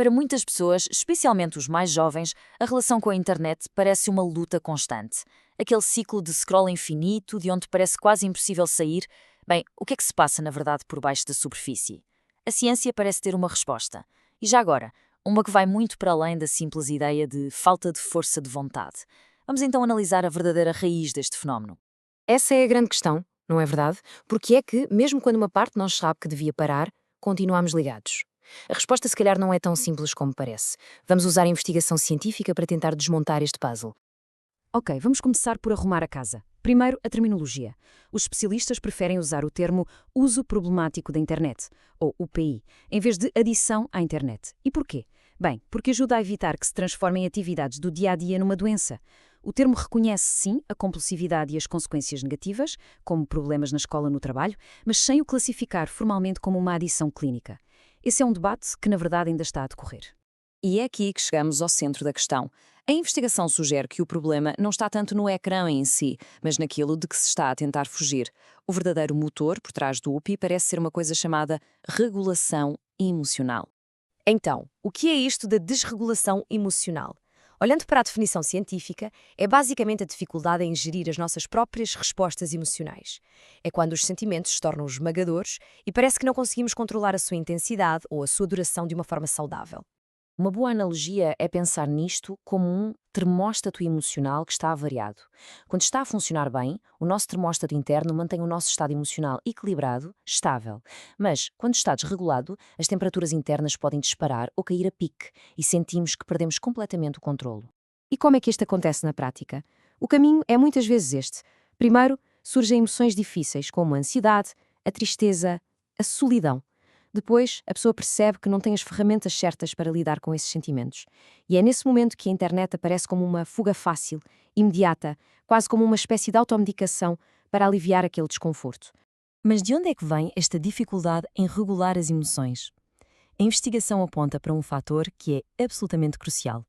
Para muitas pessoas, especialmente os mais jovens, a relação com a internet parece uma luta constante. Aquele ciclo de scroll infinito, de onde parece quase impossível sair. Bem, o que é que se passa na verdade por baixo da superfície? A ciência parece ter uma resposta. E já agora, uma que vai muito para além da simples ideia de falta de força de vontade. Vamos então analisar a verdadeira raiz deste fenómeno. Essa é a grande questão, não é verdade? Porque é que, mesmo quando uma parte de nós sabe que devia parar, continuamos ligados. A resposta se calhar não é tão simples como parece. Vamos usar a investigação científica para tentar desmontar este puzzle. Ok, vamos começar por arrumar a casa. Primeiro, a terminologia. Os especialistas preferem usar o termo uso problemático da internet, ou UPI, em vez de adição à internet. E porquê? Bem, porque ajuda a evitar que se transformem atividades do dia-a-dia numa doença. O termo reconhece, sim, a compulsividade e as consequências negativas, como problemas na escola ou no trabalho, mas sem o classificar formalmente como uma adição clínica. Esse é um debate que, na verdade, ainda está a decorrer. E é aqui que chegamos ao centro da questão. A investigação sugere que o problema não está tanto no ecrã em si, mas naquilo de que se está a tentar fugir. O verdadeiro motor por trás do UPI parece ser uma coisa chamada regulação emocional. Então, o que é isto da desregulação emocional? Olhando para a definição científica, é basicamente a dificuldade em gerir as nossas próprias respostas emocionais. É quando os sentimentos se tornam esmagadores e parece que não conseguimos controlar a sua intensidade ou a sua duração de uma forma saudável. Uma boa analogia é pensar nisto como um termóstato emocional que está avariado. Quando está a funcionar bem, o nosso termóstato interno mantém o nosso estado emocional equilibrado, estável. Mas, quando está desregulado, as temperaturas internas podem disparar ou cair a pique e sentimos que perdemos completamente o controlo. E como é que isto acontece na prática? O caminho é muitas vezes este. Primeiro, surgem emoções difíceis, como a ansiedade, a tristeza, a solidão. Depois, a pessoa percebe que não tem as ferramentas certas para lidar com esses sentimentos. E é nesse momento que a internet aparece como uma fuga fácil, imediata, quase como uma espécie de automedicação para aliviar aquele desconforto. Mas de onde é que vem esta dificuldade em regular as emoções? A investigação aponta para um fator que é absolutamente crucial: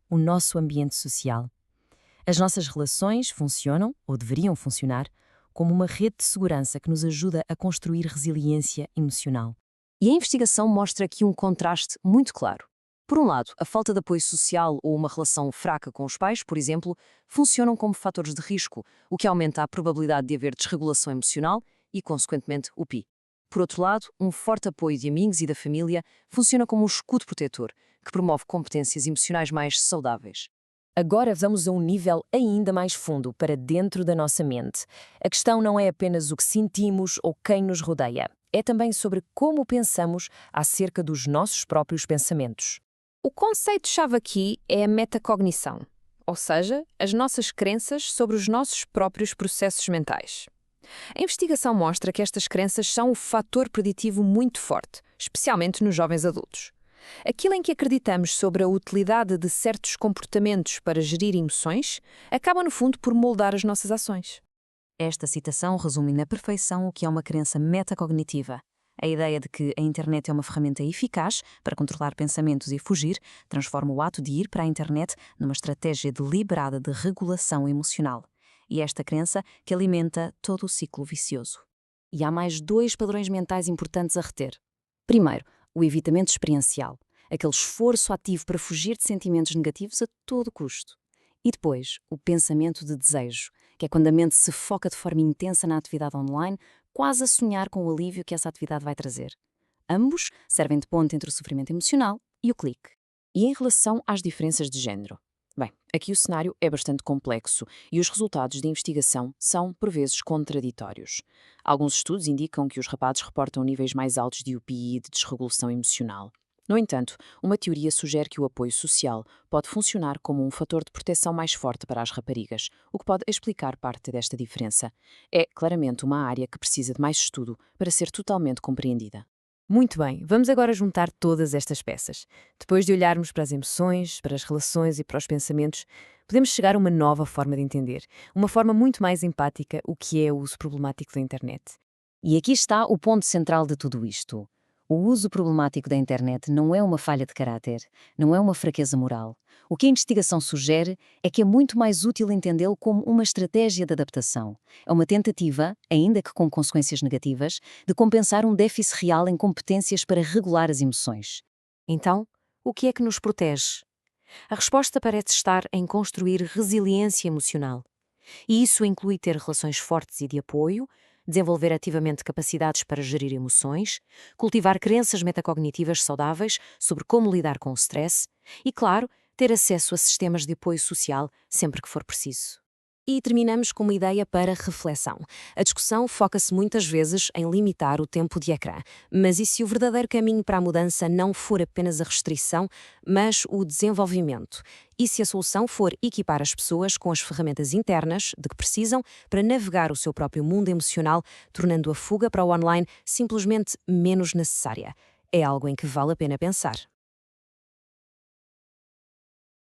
o nosso ambiente social. As nossas relações funcionam, ou deveriam funcionar, como uma rede de segurança que nos ajuda a construir resiliência emocional. E a investigação mostra aqui um contraste muito claro. Por um lado, a falta de apoio social ou uma relação fraca com os pais, por exemplo, funcionam como fatores de risco, o que aumenta a probabilidade de haver desregulação emocional e, consequentemente, o PI. Por outro lado, um forte apoio de amigos e da família funciona como um escudo protetor, que promove competências emocionais mais saudáveis. Agora vamos a um nível ainda mais fundo, para dentro da nossa mente. A questão não é apenas o que sentimos ou quem nos rodeia. É também sobre como pensamos acerca dos nossos próprios pensamentos. O conceito-chave aqui é a metacognição, ou seja, as nossas crenças sobre os nossos próprios processos mentais. A investigação mostra que estas crenças são um fator preditivo muito forte, especialmente nos jovens adultos. Aquilo em que acreditamos sobre a utilidade de certos comportamentos para gerir emoções acaba, no fundo, por moldar as nossas ações. Esta citação resume na perfeição o que é uma crença metacognitiva. A ideia de que a internet é uma ferramenta eficaz para controlar pensamentos e fugir transforma o ato de ir para a internet numa estratégia deliberada de regulação emocional. E esta crença que alimenta todo o ciclo vicioso. E há mais 2 padrões mentais importantes a reter. Primeiro, o evitamento experiencial, aquele esforço ativo para fugir de sentimentos negativos a todo custo. E depois, o pensamento de desejo, que é quando a mente se foca de forma intensa na atividade online, quase a sonhar com o alívio que essa atividade vai trazer. Ambos servem de ponte entre o sofrimento emocional e o clique. E em relação às diferenças de género? Bem, aqui o cenário é bastante complexo e os resultados de investigação são, por vezes, contraditórios. Alguns estudos indicam que os rapazes reportam níveis mais altos de UPI e de desregulação emocional. No entanto, uma teoria sugere que o apoio social pode funcionar como um fator de proteção mais forte para as raparigas, o que pode explicar parte desta diferença. É claramente uma área que precisa de mais estudo para ser totalmente compreendida. Muito bem, vamos agora juntar todas estas peças. Depois de olharmos para as emoções, para as relações e para os pensamentos, podemos chegar a uma nova forma de entender, uma forma muito mais empática o que é o uso problemático da internet. E aqui está o ponto central de tudo isto. O uso problemático da internet não é uma falha de caráter, não é uma fraqueza moral. O que a investigação sugere é que é muito mais útil entendê-lo como uma estratégia de adaptação. É uma tentativa, ainda que com consequências negativas, de compensar um déficit real em competências para regular as emoções. Então, O que é que nos protege? A resposta parece estar em construir resiliência emocional. E isso inclui ter relações fortes e de apoio, desenvolver ativamente capacidades para gerir emoções, cultivar crenças metacognitivas saudáveis sobre como lidar com o stress e, claro, ter acesso a sistemas de apoio social sempre que for preciso. E terminamos com uma ideia para reflexão. A discussão foca-se muitas vezes em limitar o tempo de ecrã, mas e se o verdadeiro caminho para a mudança não for apenas a restrição, mas o desenvolvimento? E se a solução for equipar as pessoas com as ferramentas internas de que precisam para navegar o seu próprio mundo emocional, tornando a fuga para o online simplesmente menos necessária? É algo em que vale a pena pensar.